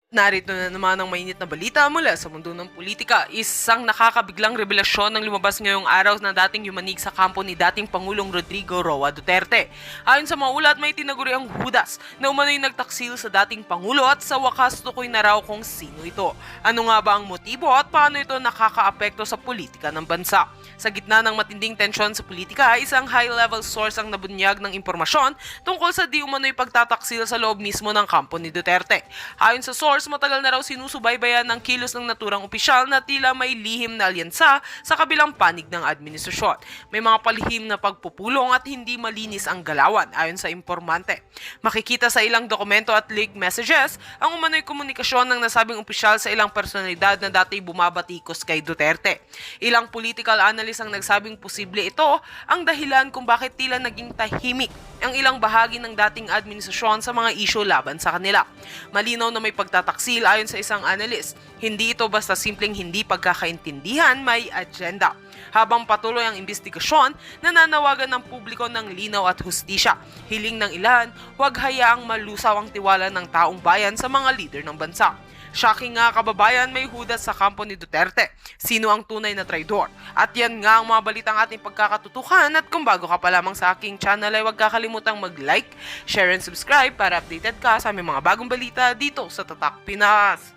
Narito na naman ang mainit na balita mula sa mundo ng politika. Isang nakakabiglang revelasyon ng lumabas ngayong araw na dating yumanig sa kampo ni dating Pangulong Rodrigo Roa Duterte. Ayon sa mga ulat, may tinaguri ang Judas na umano'y nagtaksil sa dating Pangulo at sa wakas tukoy na raw kung sino ito. Ano nga ba ang motibo at paano ito nakakaapekto sa politika ng bansa? Sa gitna ng matinding tensyon sa politika, isang high-level source ang nabunyag ng impormasyon tungkol sa di umano'y pagtataksil sa loob mismo ng kampo ni Duterte. Ayon sa source, matagal na raw sinusubaybayan ng kilos ng naturang opisyal na tila may lihim na alyansa sa kabilang panig ng administrasyon. May mga palihim na pagpupulong at hindi malinis ang galawan ayon sa impormante. Makikita sa ilang dokumento at leaked messages ang umano'y komunikasyon ng nasabing opisyal sa ilang personalidad na dati bumabatikos kay Duterte. Ilang political analyst ang nagsabing posible ito ang dahilan kung bakit tila naging tahimik ang ilang bahagi ng dating administrasyon sa mga isyu laban sa kanila. Malinaw na may pagtataksil ayon sa isang analyst. Hindi ito basta simpleng hindi pagkakaintindihan, may agenda. Habang patuloy ang investigasyon, nananawagan ng publiko ng linaw at hustisya. Hiling ng ilan, huwag hayaang malusaw ang tiwala ng taong bayan sa mga leader ng bansa. Shocking nga kababayan, may Judas sa kampo ni Duterte. Sino ang tunay na traidor? At yan nga ang mga balitang ating pagkakatutukan, at kung bago ka pa lamang sa aking channel ay huwag kakalimutang mag-like, share and subscribe para updated ka sa aming mga bagong balita dito sa Tatak Pinas.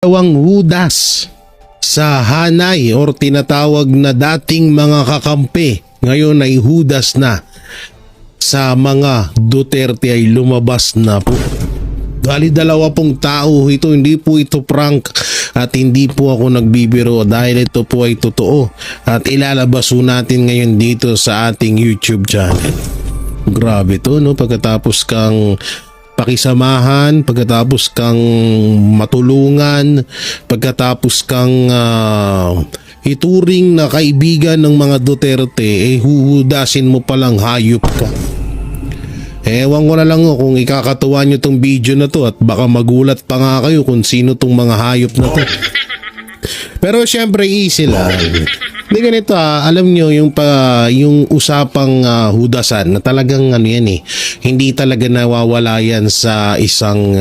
Dalawang Judas sa hanay or tinatawag na dating mga kakampi, ngayon ay Judas na sa mga Duterte ay lumabas na po. Bali dalawa pong tao ito, hindi po ito prank at hindi po ako nagbibiro dahil ito po ay totoo at ilalabas po natin ngayon dito sa ating YouTube channel. Grabe to, no? Pagkatapos kang pakisamahan, pagkatapos kang matulungan, pagkatapos kang ituring na kaibigan ng mga Duterte, huhudasin mo palang hayop ka. Ewan ko na lang kung ikakatuwa nyo tong video na to at baka magulat pa nga kayo kung sino tong mga hayop na to. Pero syempre easy lang. Hindi ganito alam nyo yung usapang hudasan na talagang ano yan hindi talaga nawawala yan sa isang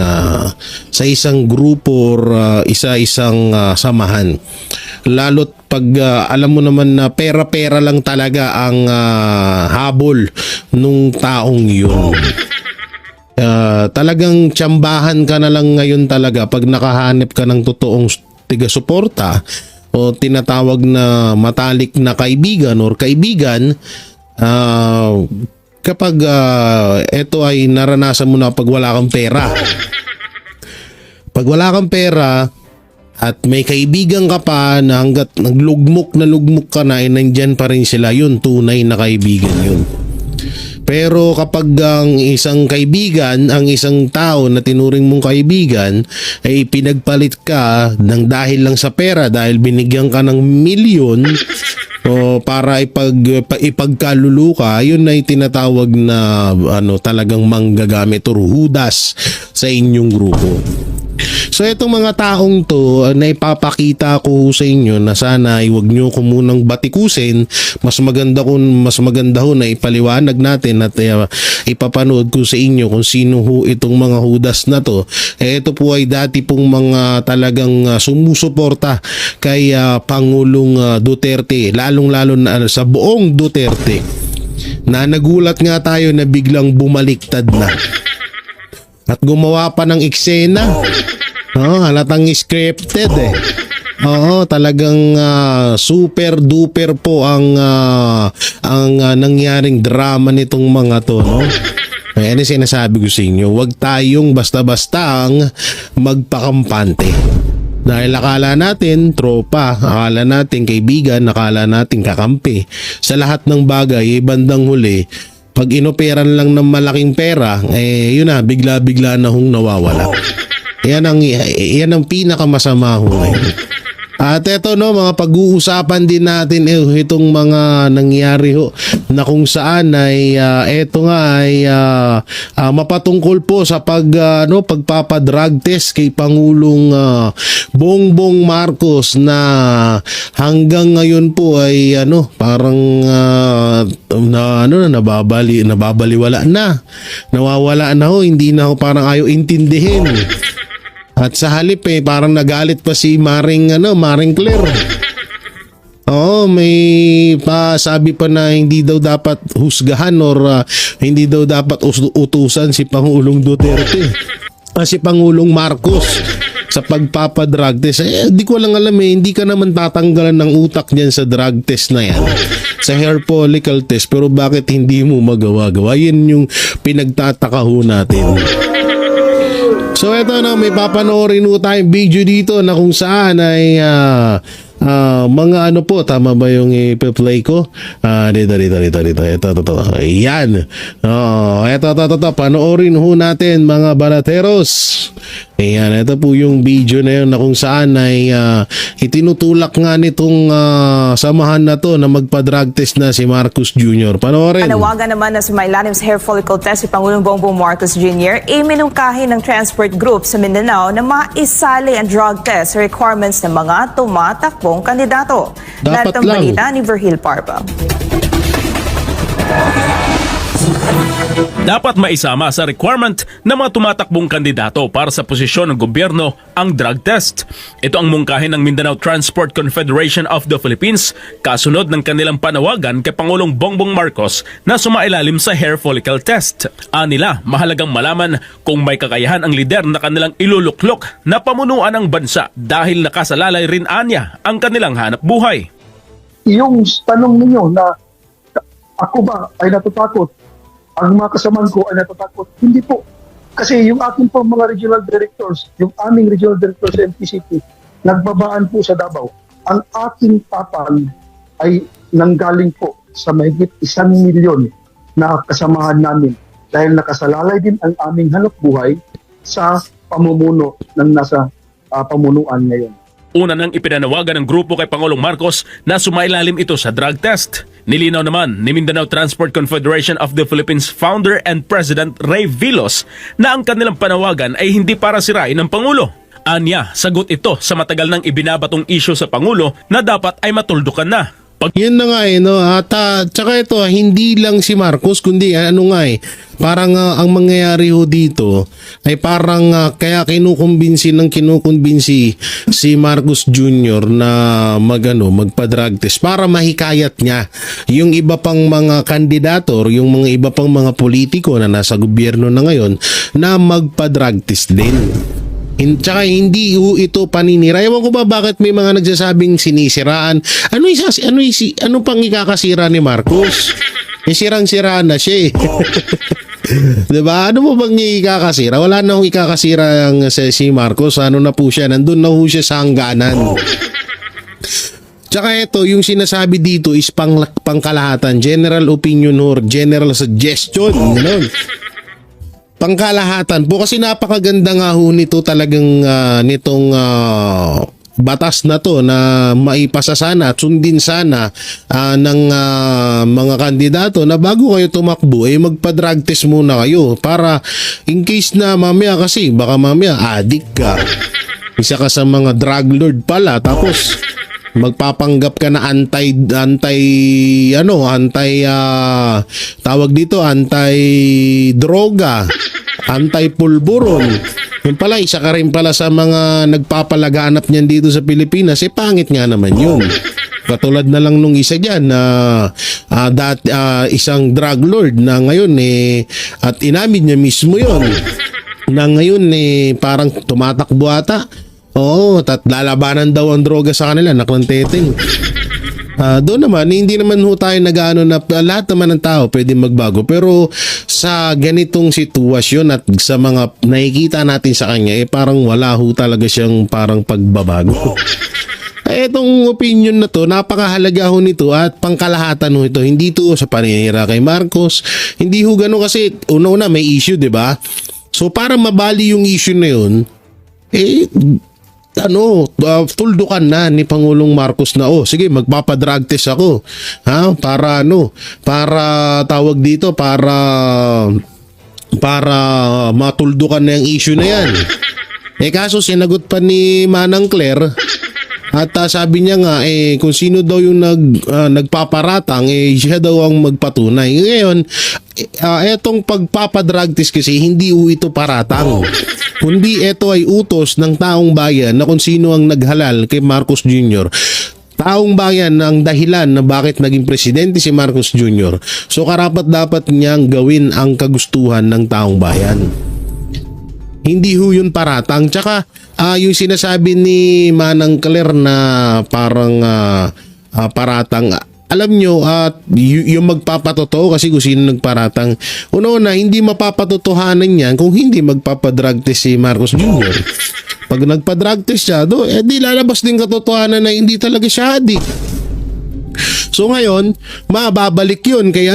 grupo or isa-isang samahan. Lalo't pag alam mo naman na pera-pera lang talaga ang habol nung taong yun. Talagang tsambahan ka na lang ngayon talaga pag nakahanap ka ng totoong tiga-suporta o tinatawag na matalik na kaibigan or kaibigan kapag ito ay naranasan mo na pag wala kang pera. Pag wala kang pera at may kaibigan ka pa na hanggat naglugmok na lugmok ka na ay nandyan pa rin sila, yun tunay na kaibigan yun. Pero kapag ang isang kaibigan, ang isang tao na tinuring mong kaibigan ay pinagpalit ka ng dahil lang sa pera, dahil binigyan ka ng milyon o para ipagkalulu ka, yun ay tinatawag na talagang manggagamit or hudas sa inyong grupo. So itong mga taong to na ipapakita ko sa inyo na sana ay huwag nyo ko munang batikusin. Mas maganda ho na ipaliwanag natin at ipapanood ko sa inyo kung sino ho itong mga Judas na to. Ito po ay dati pong mga talagang sumusuporta kay Pangulong Duterte, lalong-lalo na sa buong Duterte, na nagulat nga tayo na biglang bumaliktad na at gumawa pa ng eksena. Halatang scripted Oo, talagang super duper po ang nangyaring drama nitong mga to, no? Ayan ang sinasabi ko sa inyo, huwag tayong basta-basta ang magpakampante. Dahil akala natin tropa, akala natin kaibigan, akala natin kakampi. Sa lahat ng bagay, bandang huli, pag inoperan lang ng malaking pera, yun na, bigla-bigla na hong nawawala. Yan ang pinakamasama ho ngayon. At eto no, mga pag-uusapan din natin itong mga nangyari ho na kung saan ay eto nga ay mapatungkol po sa pagpapadrug test kay Pangulong Bongbong Marcos na hanggang ngayon po ay parang nababaliwala na. Nawawala na ho, hindi na ho, parang ayaw intindihin. At sa halip parang nagalit pa si Maring Claire. Oo, may sabi pa na hindi daw dapat husgahan or hindi daw dapat utusan si Pangulong Duterte. Si Pangulong Marcos sa pagpapadrug test. Di ko lang alam hindi ka naman tatanggalan ng utak niyan sa drug test na yan. Sa hair follicle test, pero bakit hindi mo magawa-gawa? Yan yung pinagtataka ho natin. So eto na, may papanoorin ho tayong video dito na kung saan ay mga po, tama ba yung i-play ko? Dito. Ito. Ayan. Ito. Panoorin ho natin mga barateros. Ayan, ito po yung video na yun na kung saan ay itinutulak nga nitong samahan na to na magpa-drug test na si Marcos Jr. Panoorin. Panawagan naman na sumailalim sa hair follicle test si Pangulong Bongbong Marcos Jr. Minungkahi ng transport group sa Mindanao na maisali ang drug test sa requirements ng mga tumatakbong kandidato. Dapat Narito ang lang. balita ni Virgil Parpa. Dapat maisama sa requirement ng mga tumatakbong kandidato para sa posisyon ng gobyerno ang drug test. Ito ang mungkahin ng Mindanao Transport Confederation of the Philippines kasunod ng kanilang panawagan kay Pangulong Bongbong Marcos na sumailalim sa hair follicle test. Anila, mahalagang malaman kung may kakayahan ang lider na kanilang iluluklok na pamunuan ang bansa dahil nakasalalay rin anya ang kanilang hanap buhay. Yung tanong ninyo na ako ba ay natatakot, ang mga kasamaan ko ay natatakot, hindi po. Kasi yung ating po mga regional directors, yung aming regional directors sa MTCP, nagbabaan po sa Davao. Ang aking tapang ay nanggaling po sa mahigit 1 milyon na kasamahan namin dahil nakasalalay din ang aming hanap buhay sa pamumuno ng nasa pamunuan ngayon. Una nang ipinanawagan ng grupo kay Pangulong Marcos na sumailalim ito sa drug test. Nilinaw naman ni Mindanao Transport Confederation of the Philippines founder and president Ray Vilos na ang kanilang panawagan ay hindi para sirain ng Pangulo. Anya, sagot ito sa matagal nang ibinabatong isyu sa Pangulo na dapat ay matuldukan na. Yun na nga no, at tsaka ito, hindi lang si Marcos, kundi parang ang mangyayari ho dito ay parang kaya kinukumbinsi si Marcos Jr. na magpa-drug test para mahikayat niya yung iba pang mga kandidato or yung mga iba pang mga politiko na nasa gobyerno na ngayon na magpa-drug test din. Tsaka hindi ito paninira. Ewan ko ba bakit may mga nagsasabing sinisiraan. Ano pang ikakasira ni Marcos? Sirang-sira na siya eh. Diba? Ano mo bang ikakasira? Wala na akong ikakasira si Marcos. Ano na po siya? Nandun na po siya sa hangganan. Tsaka ito, yung sinasabi dito is pangkalahatan. General opinion or general suggestion. Ganun. Pangkalahatan po kasi napakaganda nga ho nito talagang nitong batas na to na maipasa sana at sundin sana ng mga kandidato na bago kayo tumakbo magpa-drug test muna kayo para in case na mamaya kasi baka mamaya addict ka, isa ka sa mga drug lord pala tapos magpapanggap ka na anti droga, anti-pulburon. Yun pala, isa ka rin pala sa mga nagpapalaganap niyan dito sa Pilipinas. Pangit nga naman yun. Katulad na lang nung isa dyan na isang drug lord na ngayon at inamin niya mismo yun na ngayon parang tumatakbo ata. Oo, lalabanan daw ang droga sa kanila, naklang teteng. Doon naman, hindi naman ho tayo nag-ano na lahat naman ng tao pwede magbago. Pero sa ganitong sitwasyon at sa mga nakikita natin sa kanya, parang wala ho talaga siyang parang pagbabago. Etong opinion na to, napakahalaga ho nito at pangkalahatan ho ito. Hindi to sa paninira kay Marcos. Hindi ho gano'n kasi una-una may issue, di ba? So para mabali yung issue na yun, tuldukan na ni Pangulong Marcos na sige, magpapa-drug test ako. Para tawag dito, para matuldukan na yung issue na yan. Kaso sinagot pa ni Manang Claire at sabi niya nga kung sino daw yung nagpaparatang siya daw ang magpatunay. Ngayon, etong pagpapadrug test kasi hindi ito paratang. Kundi ito ay utos ng taong bayan na kung sino ang naghalal kay Marcos Jr. Taong bayan ang dahilan na bakit naging presidente si Marcos Jr. So karapat dapat niyang gawin ang kagustuhan ng taong bayan. Hindi ho yun paratang. Tsaka yung sinasabi ni Manang Claire na parang paratang, alam nyo, yung magpapatotoo kasi kung sino nagparatang, una, hindi mapapatotohanan yan kung hindi magpapadrug test si Marcos Jr. Pag nagpa-drug test siya, di lalabas din katotohanan na hindi talaga siya adik. So ngayon, mababalik yun kay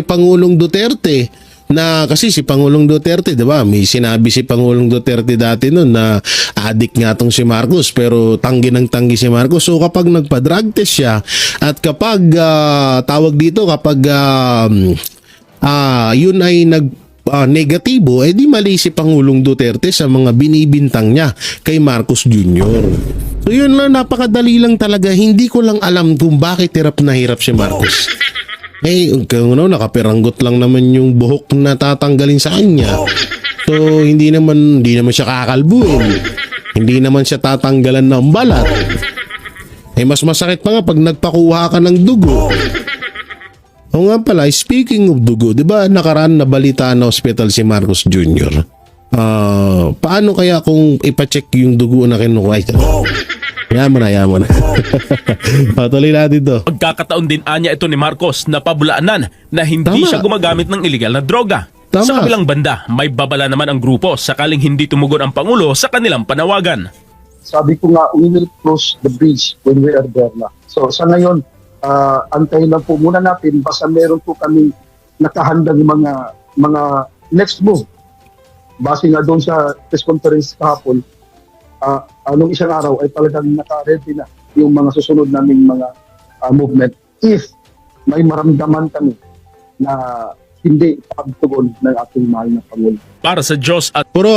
Pangulong Duterte. Na kasi si Pangulong Duterte, 'di ba? May sinabi si Pangulong Duterte dati noon na adik nga tong si Marcos, pero tanggi ng tanggi si Marcos. So kapag nagpa-drug test siya at kapag yun ay negatibo, di mali si Pangulong Duterte sa mga binibintang niya kay Marcos Jr. So yun lang, napakadali lang talaga. Hindi ko lang alam kung bakit hirap na hirap si Marcos. Nakapiranggot lang naman yung buhok na tatanggalin sa kanya. So, hindi naman siya kakalbuin. Hindi naman siya tatanggalan ng balat. Mas masakit pa nga pag nagpakuha ka ng dugo. O nga pala, speaking of dugo, di ba nakaraan na balita na hospital si Marcos Jr.? Paano kaya kung ipacheck yung dugo na kinukuha? Yaman na. Patuloy natin to. Pagkakataon din anya ito ni Marcos na pabulaanan na hindi Tama. siya gumagamit ng illegal na droga. Tama. Sa kabilang banda, may babala naman ang grupo sakaling hindi tumugon ang Pangulo sa kanilang panawagan. Sabi ko nga, we will cross the bridge when we are there na. So sa ngayon, antayin lang po muna natin, basta meron po kami nakahandang mga next move. Base nga doon sa press conference kahapon, nung isang araw ay talagang naka-ready na yung mga susunod naming mga movement if may maramdaman kami na hindi pagtugon ng ating mahal na Pangulo. Para sa Diyos at Pero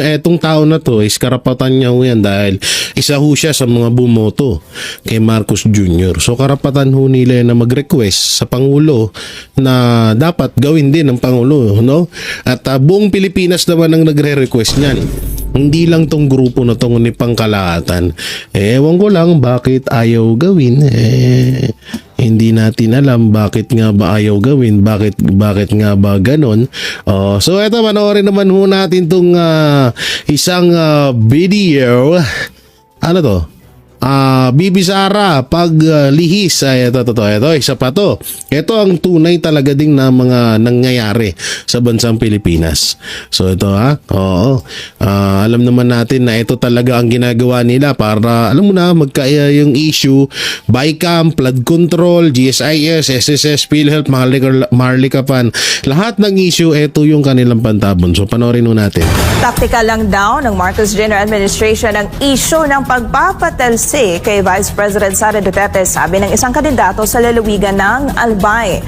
etong tao na to is karapatan niya ho yan dahil isa ho siya sa mga bumoto kay Marcos Jr. So karapatan ho nila na mag-request sa Pangulo na dapat gawin din ng Pangulo, no? At buong Pilipinas naman ang nagre-request niyan. Hindi lang tong grupo na tong ni Pangkalahatan. Ewan ko lang bakit ayaw gawin. Hindi natin alam bakit nga ba ayaw gawin, bakit nga ba ganon. So eto, panoorin naman ho natin tong isang video. Ano to? Bibi Sara paglihis. Ito, isa pa to. Ito ang tunay talaga ding na mga nangyayari sa bansang Pilipinas. So ito alam naman natin na ito talaga ang ginagawa nila para, alam mo na, magkaya yung issue, BICAM, flood control, GSIS, SSS, PhilHealth, Maharlika Pan. Lahat ng issue, ito yung kanilang pantabon. So panoorin ho natin. Taktika lang daw ng Marcos Jr. administration ang issue ng pagpapatalsi kay Vice President Sara Duterte, sabi ng isang kandidato sa lalawigan ng Albay.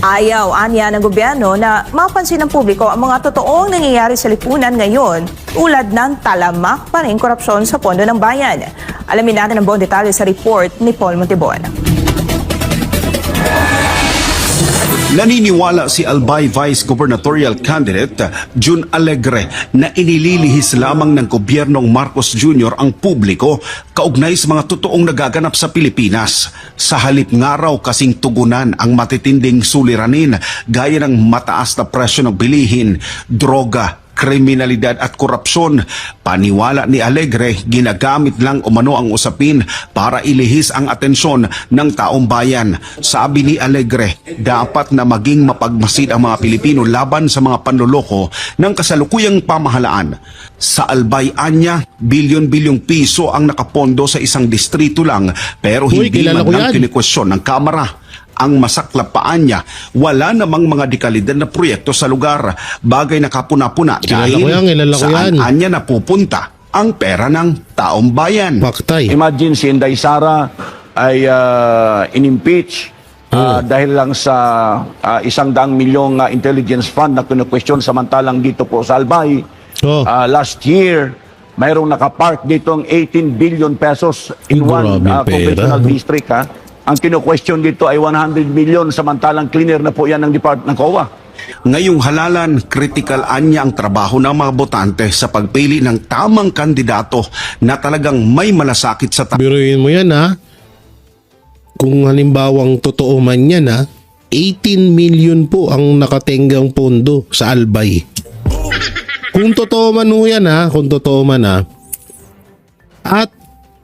Ayaw anya ng gobyerno na mapansin ng publiko ang mga totoong nangyayari sa lipunan ngayon tulad ng talamak pa rin korupsyon sa pondo ng bayan. Alamin natin ang buong detalye sa report ni Paul Montibon. Naniniwala si Albay Vice Gubernatorial Candidate June Alegre na inililihis lamang ng gobyernong Marcos Jr. ang publiko kaugnay sa mga totoong nagaganap sa Pilipinas. Sa halip nga raw kasing tugunan ang matitinding suliranin gaya ng mataas na presyo ng bilihin, droga, kriminalidad at korupsyon. Paniwala ni Alegre, ginagamit lang umano ang usapin para ilihis ang atensyon ng taong bayan. Sabi ni Alegre, dapat na maging mapagmasid ang mga Pilipino laban sa mga panloloko ng kasalukuyang pamahalaan. Sa Albay anya, bilyon-bilyong piso ang nakapondo sa isang distrito lang pero hindi kilala man ko lang yan. kinikwestiyon ng Kamara. Ang masaklapaan niya, wala namang mga dekalidad na proyekto sa lugar. Bagay na kapuna-puna Kilala ko yan, kilala ko yan. saan anya napupunta ang pera ng taong bayan. Paktay. Imagine si Inday Sara ay in-impeach dahil lang sa 100 milyong intelligence fund na kinu-question, samantalang dito po sa Albay, Oh. last year, mayroong nakapark ditong 18 billion pesos in one Grabe pera. conventional district. Ang kinu-question dito ay 100 million, samantalang cleaner na po yan ng Department ng COA. Ngayong halalan, critical anya ang trabaho ng mga botante sa pagpili ng tamang kandidato na talagang may malasakit sa Biruin mo yan ha. Kung halimbawang totoo man yan ha, 18 million po ang nakatenggang pondo sa Albay. Kung totoo man ho yan ha, kung totoo man ha. At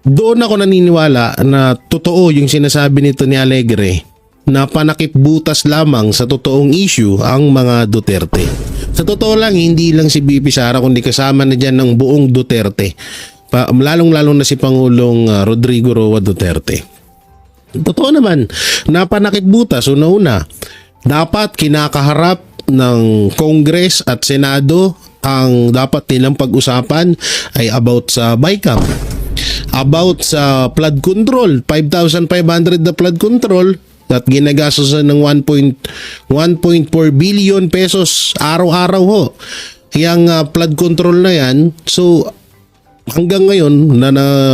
doon ako naniniwala na totoo yung sinasabi nito ni Alegre na panakip butas lamang sa totoong issue ang mga Duterte. Sa totoo lang, hindi lang si BP Sara kundi kasama na dyan ng buong Duterte. Lalong-lalo na si Pangulong Rodrigo Roa Duterte. Totoo naman, napanakip butas. Una-una, dapat kinakaharap ng Congress at Senado ang dapat nilang pag-usapan ay about sa BICAM. About sa flood control, 5,500 na flood control at ginagastosan ng 1.4 billion pesos araw-araw ho. Yang flood control na yan, so hanggang ngayon na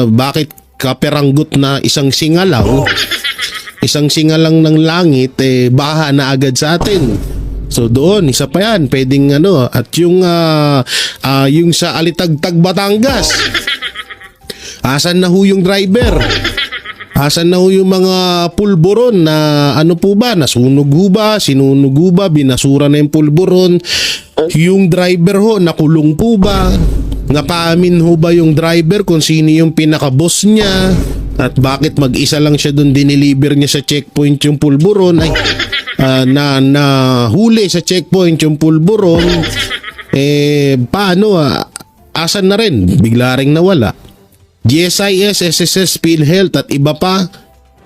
bakit kaperanggot na isang singalang ng langit baha na agad sa atin. So doon isa pa yan, pwedeng at yung sa Alitagtag Batangas. Asan na ho yung driver? Asan na ho yung mga pulburon na po ba? Nasunog ho ba? Sinunog ho ba? Binasura na yung pulburon? Yung driver ho, nakulong po ba? Napaamin ho ba yung driver kung sino yung pinaka-boss niya? At bakit mag-isa lang siya doon dineliver niya sa checkpoint yung pulburon? Ay, na huli sa checkpoint yung pulburon. Paano? Asan na rin? Bigla ring nawala. GSIS, SSS, PhilHealth at iba pa,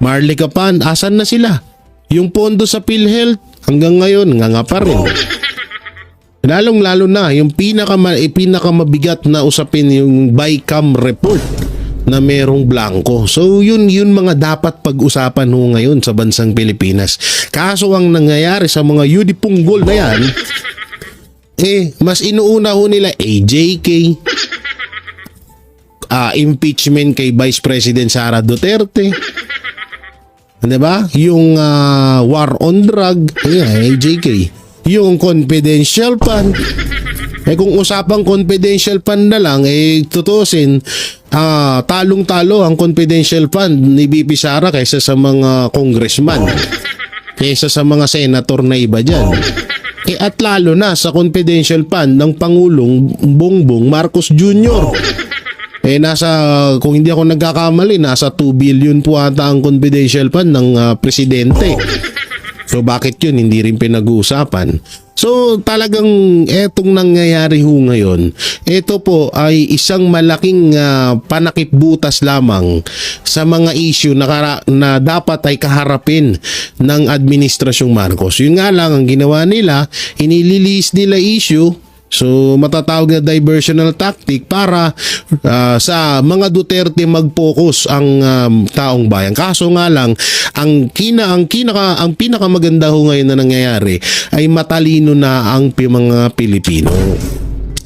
Marley Capan, asan na sila? Yung pondo sa PhilHealth hanggang ngayon nga pa rin. Lalong-lalo na yung pinakamabigat na usapin yung BICAM report na merong blanco. So yun mga dapat pag-usapan ho ngayon sa bansang Pilipinas. Kaso ang nangyayari sa mga yudipunggol na yan, mas inuuna ho nila AJK, impeachment kay Vice President Sara Duterte. Diba? Yung war on drug, AJK. Yung confidential fund. Kung usapang confidential fund na lang, tutusin, talong-talo ang confidential fund ni BP Sara kaysa sa mga congressman. Kaysa sa mga senator na iba dyan. At lalo na sa confidential fund ng Pangulong Bongbong Marcos Jr. Kung hindi ako nagkakamali, nasa 2 billion po ata ang confidential fund ng presidente. So bakit yun hindi rin pinag-uusapan? So talagang etong nangyayari ho ngayon, ito po ay isang malaking panakip butas lamang sa mga issue na dapat ay kaharapin ng Administrasyong Marcos. Yun nga lang ang ginawa nila, inililis nila issue. So matatawag na diversional tactic para sa mga Duterte mag-focus ang taong bayan. Kaso nga lang ang pinakamaganda ho ngayon na nangyayari ay matalino na ang mga Pilipino.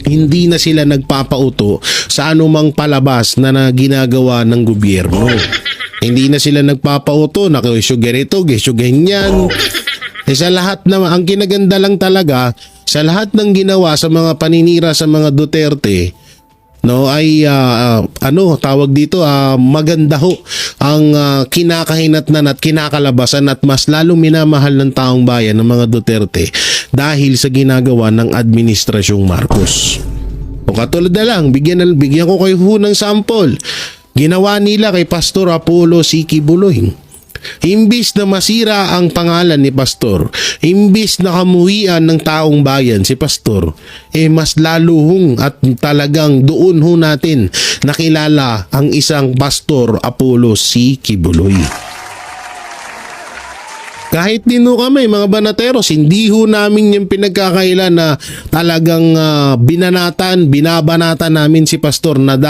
Hindi na sila nagpapauto sa anumang palabas na ginagawa ng gobyerno. Hindi na sila nagpapauto na issue ganito, issue ganyan. Sa lahat na ang kinaganda lang talaga sa lahat ng ginawa sa mga paninira sa mga Duterte, ay tawag dito, maganda ho ang kinakahinatnan at kinakalabasan at mas lalong minamahal ng taong bayan ng mga Duterte dahil sa ginagawa ng Administrasyong Marcos. O katulad na lang, bigyan ko kayo ng sample. Ginawa nila kay Pastor Apollo Siki Buloy. Imbis na masira ang pangalan ni Pastor, imbis na kamuhian ng taong bayan si Pastor, mas laluhong at talagang doon ho natin nakilala ang isang Pastor Apollo C. Kibuloy. Kahit din ho kami, mga banateros, hindi ho namin yung pinagkakailan na talagang binabanatan namin si Pastor na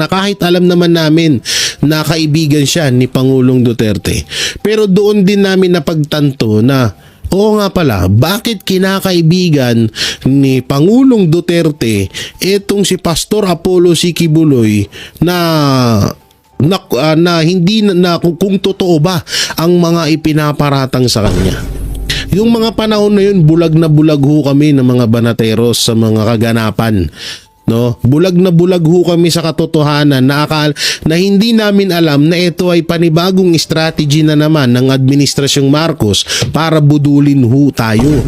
kahit alam naman namin na kaibigan siya ni Pangulong Duterte. Pero doon din namin napagtanto na oo nga pala, bakit kinakaibigan ni Pangulong Duterte itong si Pastor Apollo C. Quiboloy na hindi na kung totoo ba ang mga ipinaparatang sa kanya. Yung mga panahon na yun, bulag na bulag ho kami ng mga banateros sa mga kaganapan. No? Bulag na bulag ho kami sa katotohanan na hindi namin alam na ito ay panibagong strategy na naman ng Administrasyong Marcos para budulin ho tayo.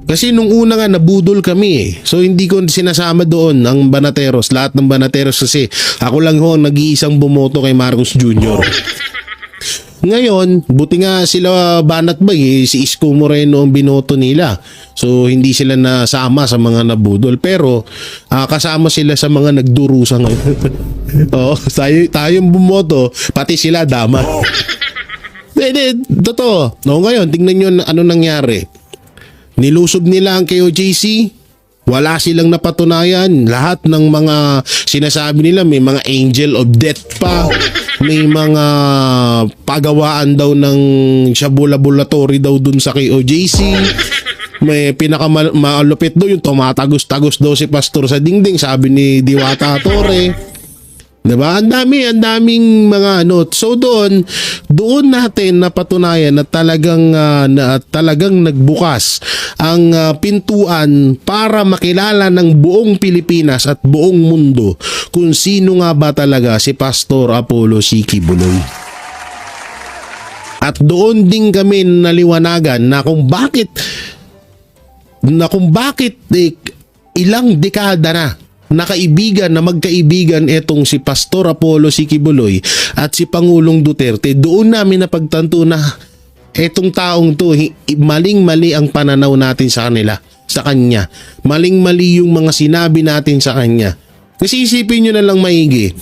Kasi nung una nga nabudol kami eh. So hindi ko sinasama doon ang banateros, lahat ng banateros kasi ako lang ho ang nag-iisang bumoto kay Marcos Jr. Ngayon, buti nga sila banat ba si Isko Moreno ang binoto nila. So hindi sila nasama sa mga nabudol pero kasama sila sa mga nagdurusa ngayon. Oo, tayong bumoto, pati sila dama. Totoo. No, ngayon, tingnan nyo ano nangyari. Nilusob nila ang KOJC, wala silang napatunayan. Lahat ng mga sinasabi nila, may mga angel of death pa, may mga pagawaan daw ng shabu-laboratory daw dun sa KOJC, may pinakamalupit daw yung tumatagos-tagos daw si Pastor sa dingding, sabi ni Diwata Torre. Diba? Ang daming mga ano. So doon natin napatunayan na talagang nagbukas ang pintuan para makilala ng buong Pilipinas at buong mundo kung sino nga ba talaga si Pastor Apollo C. Quiboloy. At doon din kami naliwanagan na kung bakit ilang dekada na nakaibigan na magkaibigan etong si Pastor Apollo C. Quiboloy at si Pangulong Duterte. Doon namin napagtanto na etong taong to maling-mali ang pananaw natin sa kanya. Maling-mali yung mga sinabi natin sa kanya. Kasi isipin nyo na lang maigi.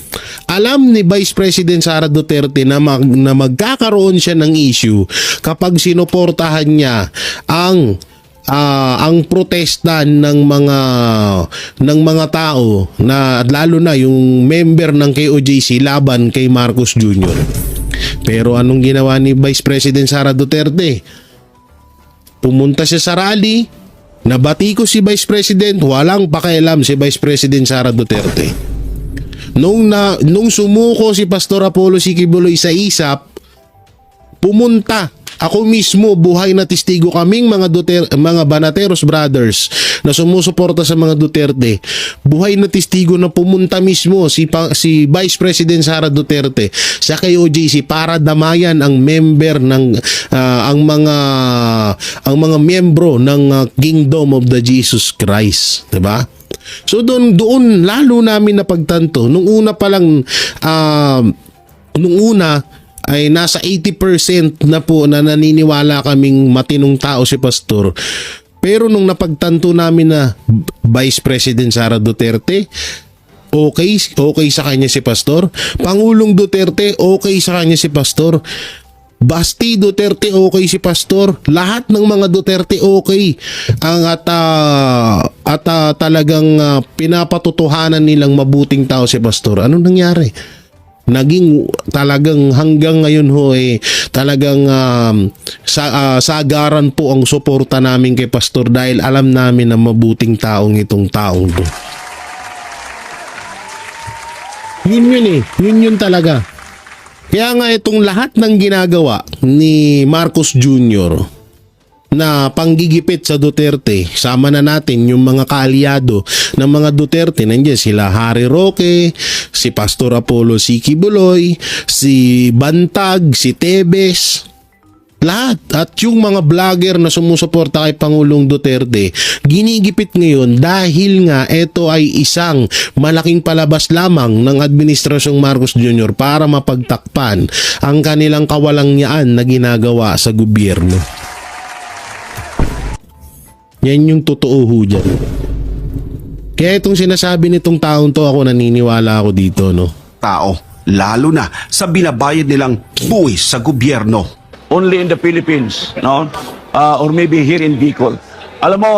Alam ni Vice President Sara Duterte na magkakaroon siya ng issue kapag sinuportahan niya ang protesta ng mga tao na lalo na yung member ng KOJC laban kay Marcos Jr. Pero anong ginawa ni Vice President Sara Duterte? Pumunta siya sa rally, nabati ko si Vice President, walang pakialam si Vice President Sara Duterte. Nung sumuko si Pastor Apollo C. Quiboloy sa ISAP, pumunta. Ako mismo, buhay na testigo kaming mga Banateros brothers na sumusuporta sa mga Duterte. Buhay na testigo na pumunta mismo si Vice President Sara Duterte sa KOJC para damayan ang member ng ang mga miyembro ng Kingdom of the Jesus Christ, 'di ba? So doon lalo namin napagtanto nung una pa lang ay nasa 80% na po na naniniwala kaming matinong tao si Pastor. Pero nung napagtanto namin na Vice President Sara Duterte, okay sa kanya si Pastor. Pangulong Duterte, okay sa kanya si Pastor. Basti Duterte, okay si Pastor. Lahat ng mga Duterte, okay. At talagang pinapatutuhanan nilang mabuting tao si Pastor. Anong nangyari? Naging talagang hanggang ngayon talagang sagaran po ang suporta namin kay Pastor dahil alam namin na mabuting taong itong taong to. Yun talaga. Kaya nga itong lahat ng ginagawa ni Marcos Jr. na panggigipit sa Duterte, sama na natin yung mga kaalyado ng mga Duterte. Nandiyan sila Harry Roque, si Pastor Apollo C. Quiboloy, si Bantag, si Tebes, lahat. At yung mga vlogger na sumusuporta kay Pangulong Duterte, ginigipit ngayon dahil nga ito ay isang malaking palabas lamang ng Administrasyong Marcos Jr. para mapagtakpan ang kanilang kawalangyaan na ginagawa sa gobyerno. Yan yung totoo ho dyan. Kaya itong sinasabi nitong taong to, ako naniniwala ako dito, no? Tao, lalo na sa binabayad nilang buwis sa gobyerno. only in the Philippines, no? Or maybe here in Bicol. Alam mo,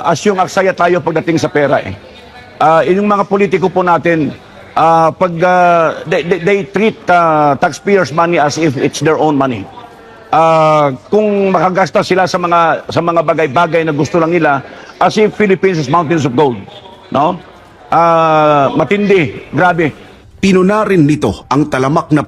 asyong aksaya tayo pagdating sa pera eh. Yung mga politiko po natin, they treat taxpayers' money as if it's their own money. Kung makagasta sila sa mga bagay-bagay na gusto lang nila, as if Philippines is mountains of gold, no? Matindi, grabe. Pinunarin nito ang talamak na